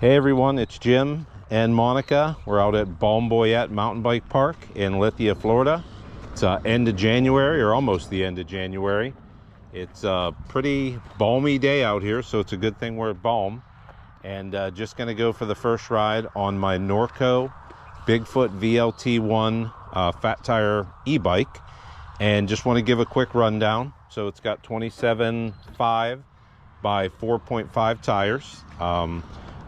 Hey everyone, it's Jim and Monica. We're out at Balm Boyette Mountain Bike Park in Lithia, Florida. It's end of January, or almost the end of January. It's a pretty balmy day out here, so it's a good thing we're at Balm. And just gonna go for the first ride on my Norco Bigfoot VLT fat tire e-bike. And just want to give a quick rundown. So it's got 27.5 by 4.5 tires.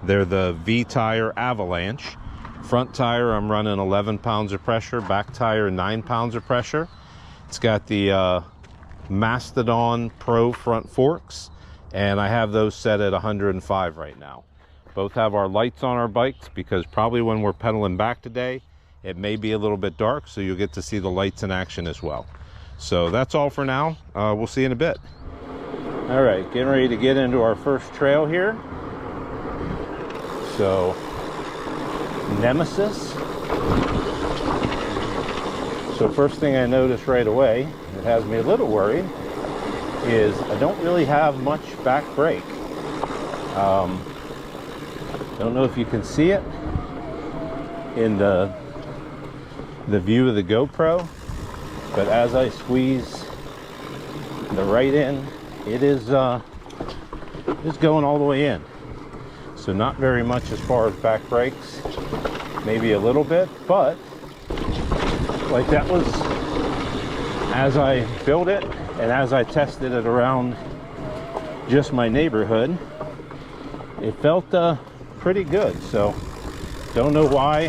They're the V tire Avalanche. Front tire, I'm running 11 pounds of pressure. Back tire, 9 pounds of pressure. It's got the Mastodon Pro front forks, and I have those set at 105 right now. Both have our lights on our bikes because probably when we're pedaling back today, it may be a little bit dark, so you'll get to see the lights in action as well. So that's all for now. We'll see you in a bit. All right, getting ready to get into our first trail here. So, Nemesis. So first thing I noticed right away, it has me a little worried, is I don't really have much back brake. Don't know if you can see it in the view of the GoPro, but as I squeeze the right in, it is going all the way in. So not very much as far as back brakes, maybe a little bit, but like that was as I built it and as I tested it around just my neighborhood, it felt pretty good. So don't know why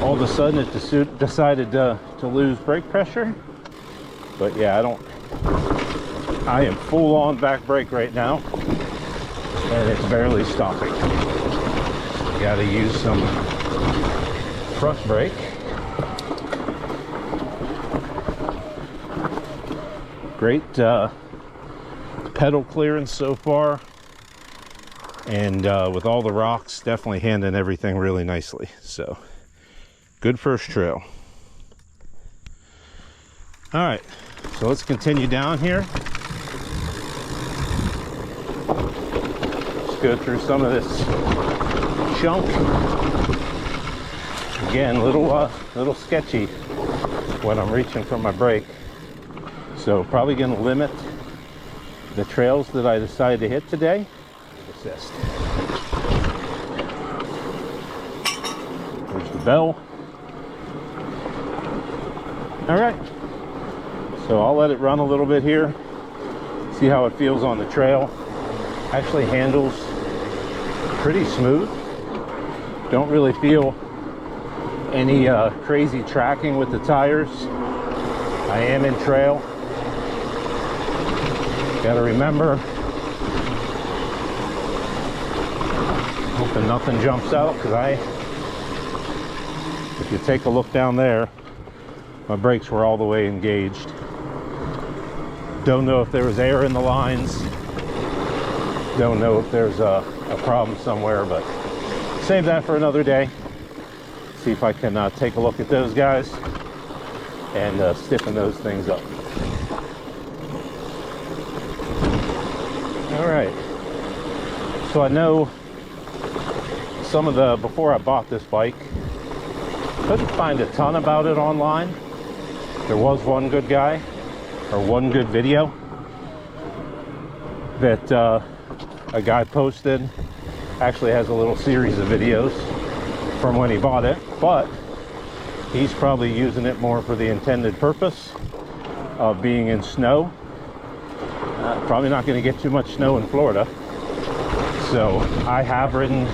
all of a sudden it decided to lose brake pressure, but yeah, I am full on back brake right now. And it's barely stopping. Got to use some front brake. Great pedal clearance so far, and with all the rocks, definitely handling everything really nicely. So good first trail. All right, so let's continue down here. Go through some of this chunk. Again, little sketchy when I'm reaching for my brake. So probably going to limit the trails that I decide to hit today. Assist. There's the bell. All right. So I'll let it run a little bit here. See how it feels on the trail. Actually handles pretty smooth. Don't really feel any crazy tracking with the tires. I am in trail. Gotta remember, hoping nothing jumps out, because if you take a look down there, my brakes were all the way engaged. Don't know if there was air in the lines. Don't know if there's a problem somewhere, but save that for another day. See if I can take a look at those guys and stiffen those things up. All right. So I know some of before I bought this bike, couldn't find a ton about it online. There was one good guy, or one good video that a guy posted. Actually has a little series of videos from when he bought it, but he's probably using it more for the intended purpose of being in snow. Probably not going to get too much snow in Florida. So I have ridden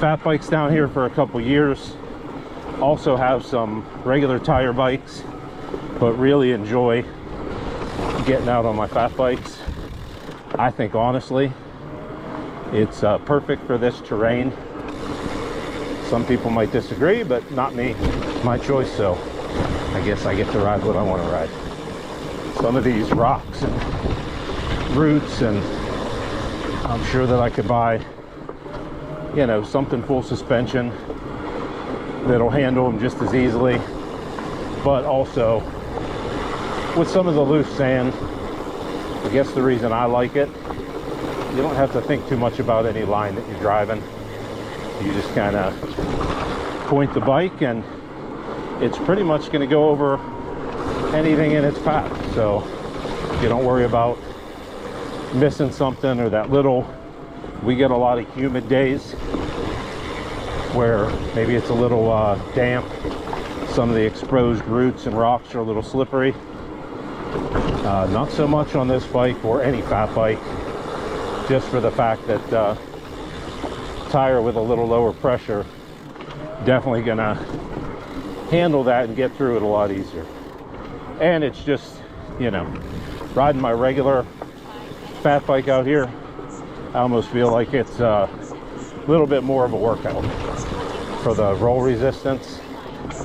fat bikes down here for a couple years. Also have some regular tire bikes, but really enjoy getting out on my fat bikes. I think honestly it's perfect for this terrain. Some people might disagree, but not me. My choice, so I guess I get to ride what I want to ride. Some of these rocks and roots, and I'm sure that I could buy, you know, something full suspension that'll handle them just as easily, but also with some of the loose sand. I guess the reason I like it you don't have to think too much about any line that you're driving. You just kind of point the bike and it's pretty much going to go over anything in its path. So you don't worry about missing something or that little. We get a lot of humid days where maybe it's a little damp. Some of the exposed roots and rocks are a little slippery. Not so much on this bike or any fat bike, just for the fact that tire with a little lower pressure definitely gonna handle that and get through it a lot easier. And it's just, you know, riding my regular fat bike out here, I almost feel like it's a little bit more of a workout for the roll resistance.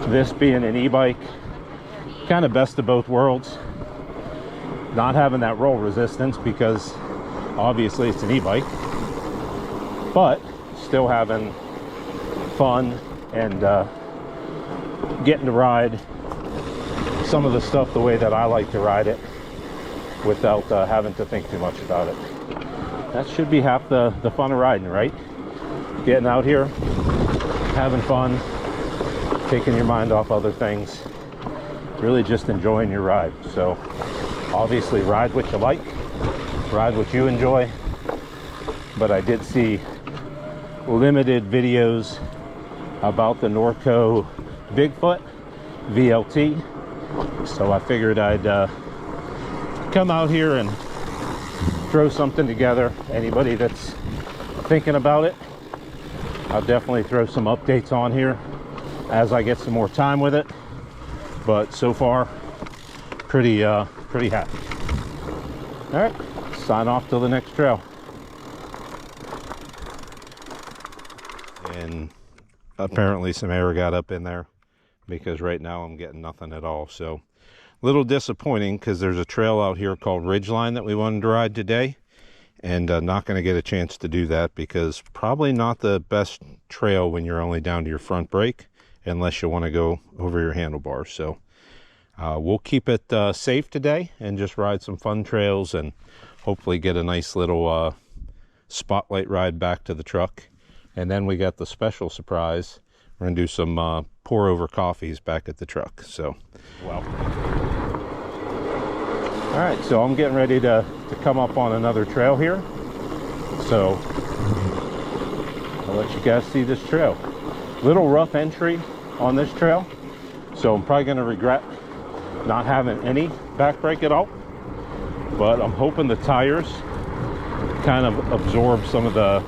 This being an e-bike, kind of best of both worlds. Not having that roll resistance because obviously it's an e-bike, but still having fun and getting to ride some of the stuff the way that I like to ride it without having to think too much about it. That should be half the fun of riding, right? Getting out here, having fun, taking your mind off other things, really just enjoying your ride. So obviously ride what you like, ride what you enjoy, but I did see limited videos about the Norco Bigfoot VLT, so I figured I'd come out here and throw something together. Anybody that's thinking about it, I'll definitely throw some updates on here as I get some more time with it, but so far pretty happy. All right, sign off till the next trail. And apparently some air got up in there because right now I'm getting nothing at all. So a little disappointing because there's a trail out here called Ridgeline that we wanted to ride today, and not going to get a chance to do that because probably not the best trail when you're only down to your front brake unless you want to go over your handlebars. So we'll keep it safe today and just ride some fun trails and hopefully get a nice little spotlight ride back to the truck. And then we got the special surprise. We're gonna do some pour over coffees back at the truck. So, well. All right, so I'm getting ready to come up on another trail here. So I'll let you guys see this trail. Little rough entry on this trail. So I'm probably gonna regret not having any back brake at all, but I'm hoping the tires kind of absorb some of the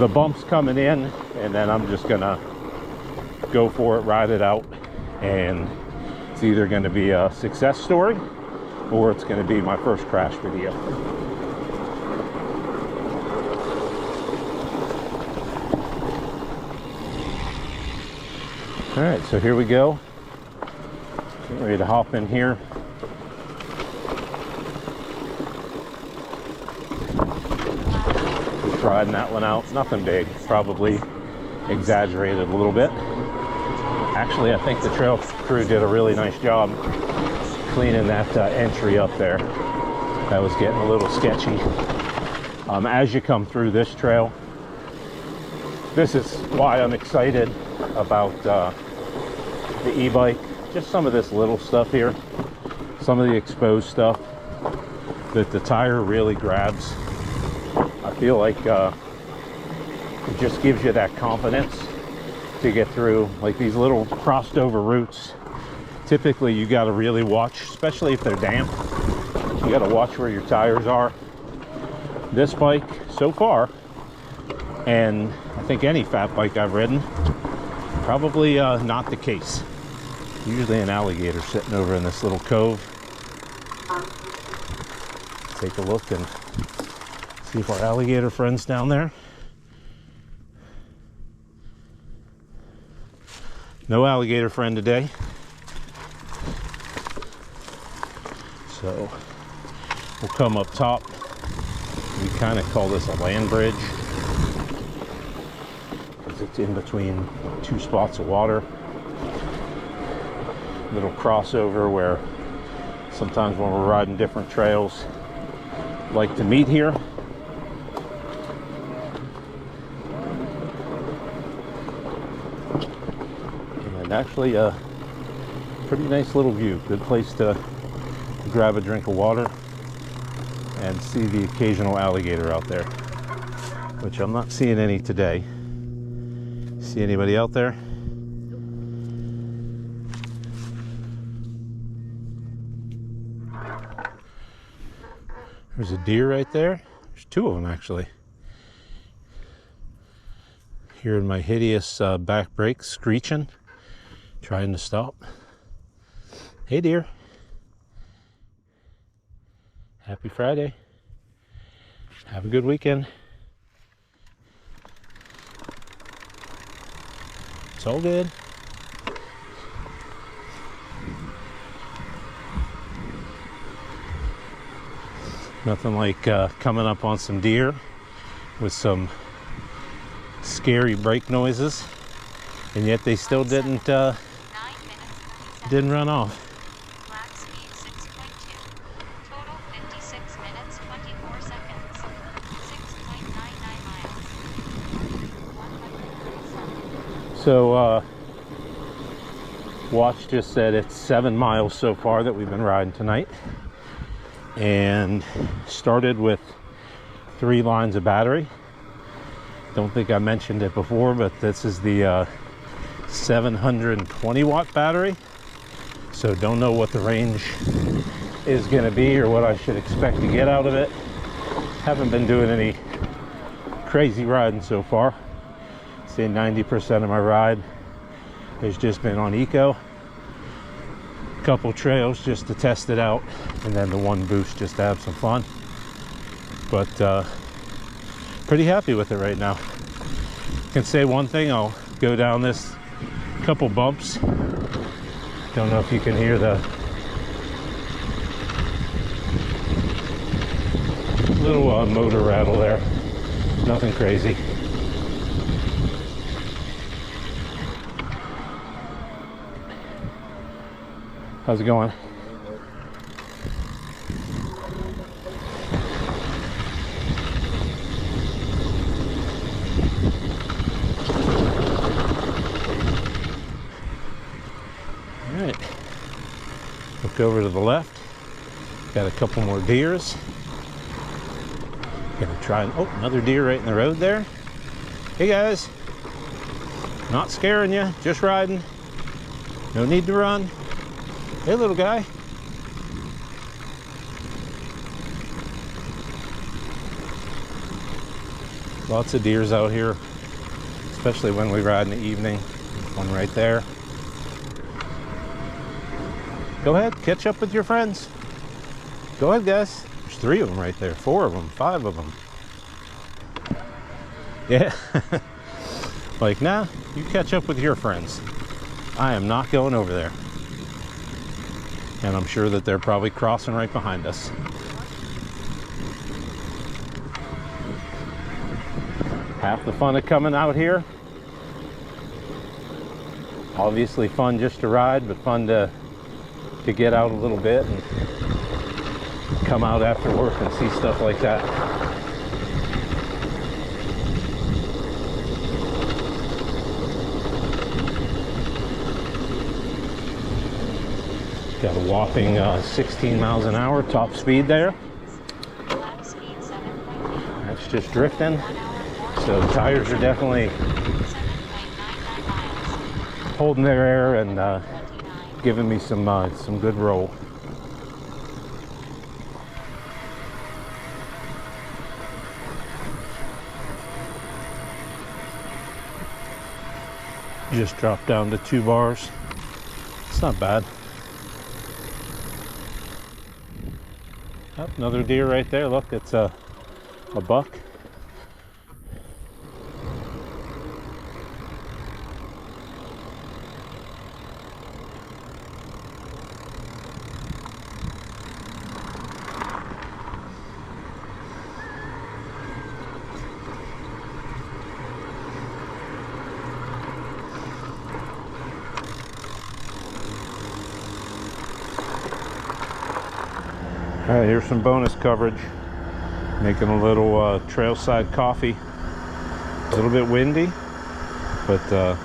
bumps coming in, and then I'm just gonna go for it, ride it out, and it's either going to be a success story or it's going to be my first crash video. All right, so here we go. Getting ready to hop in here. Just riding that one out. Nothing big, probably exaggerated a little bit. Actually, I think the trail crew did a really nice job cleaning that entry up there. That was getting a little sketchy. As you come through this trail, this is why I'm excited about the e-bike. Just some of this little stuff here, some of the exposed stuff that the tire really grabs. I feel like it just gives you that confidence to get through. Like these little crossed over routes, typically you got to really watch, especially if they're damp. You got to watch where your tires are. This bike so far, and I think any fat bike I've ridden, probably not the case. Usually an alligator sitting over in this little cove. Take a look and see if our alligator friend's down there. No alligator friend today. So we'll come up top. We kind of call this a land bridge because it's in between two spots of water. Little crossover where sometimes when we're riding different trails like to meet here, Actually, a pretty nice little view. Good place to grab a drink of water and see the occasional alligator out there, which I'm not seeing any today. See anybody out there? There's a deer right there. There's two of them actually. Hearing my hideous back brakes screeching, trying to stop. Hey deer. Happy Friday. Have a good weekend. It's all good. Nothing like coming up on some deer with some scary brake noises, and yet they still didn't run off. Lap speed 6.2. Total 56 minutes 24 seconds. 6.99 miles. So watch just said it's 7 miles so far that we've been riding tonight, and started with 3 lines of battery. Don't think I mentioned it before, but this is the 720 watt battery, so don't know what the range is going to be or what I should expect to get out of it. Haven't been doing any crazy riding so far. Say 90% of my ride has just been on eco. Couple trails just to test it out, and then the one boost just to have some fun. But pretty happy with it right now. Can say one thing, I'll go down this couple bumps. Don't know if you can hear the little motor rattle there. Nothing crazy. How's it going? All right. Look over to the left. Got a couple more deers. Gonna try and, oh, another deer right in the road there. Hey guys. Not scaring you, just riding. No need to run. Hey little guy. Lots of deers out here, especially when we ride in the evening. One right there. Go ahead, catch up with your friends. Go ahead guys. There's 3 of them right there, 4 of them, 5 of them. Yeah. Like, nah, you catch up with your friends. I am not going over there. And I'm sure that they're probably crossing right behind us. Half the fun of coming out here. Obviously fun just to ride, but fun to get out a little bit and come out after work and see stuff like that. Got a whopping 16 miles an hour top speed there. That's just drifting. So the tires are definitely holding their air and giving me some good roll. Just dropped down to 2 bars. It's not bad. Oh, another deer right there. Look, it's a buck. All right, here's some bonus coverage. Making a little trailside coffee. A little bit windy, but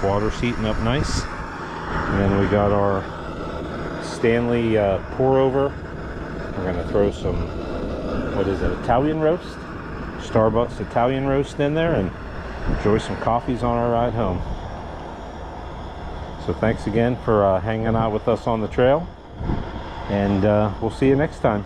water's heating up nice. And then we got our Stanley pour over. We're gonna throw some, what is it, Italian roast? Starbucks Italian roast in there and enjoy some coffees on our ride home. So thanks again for hanging out with us on the trail, and we'll see you next time.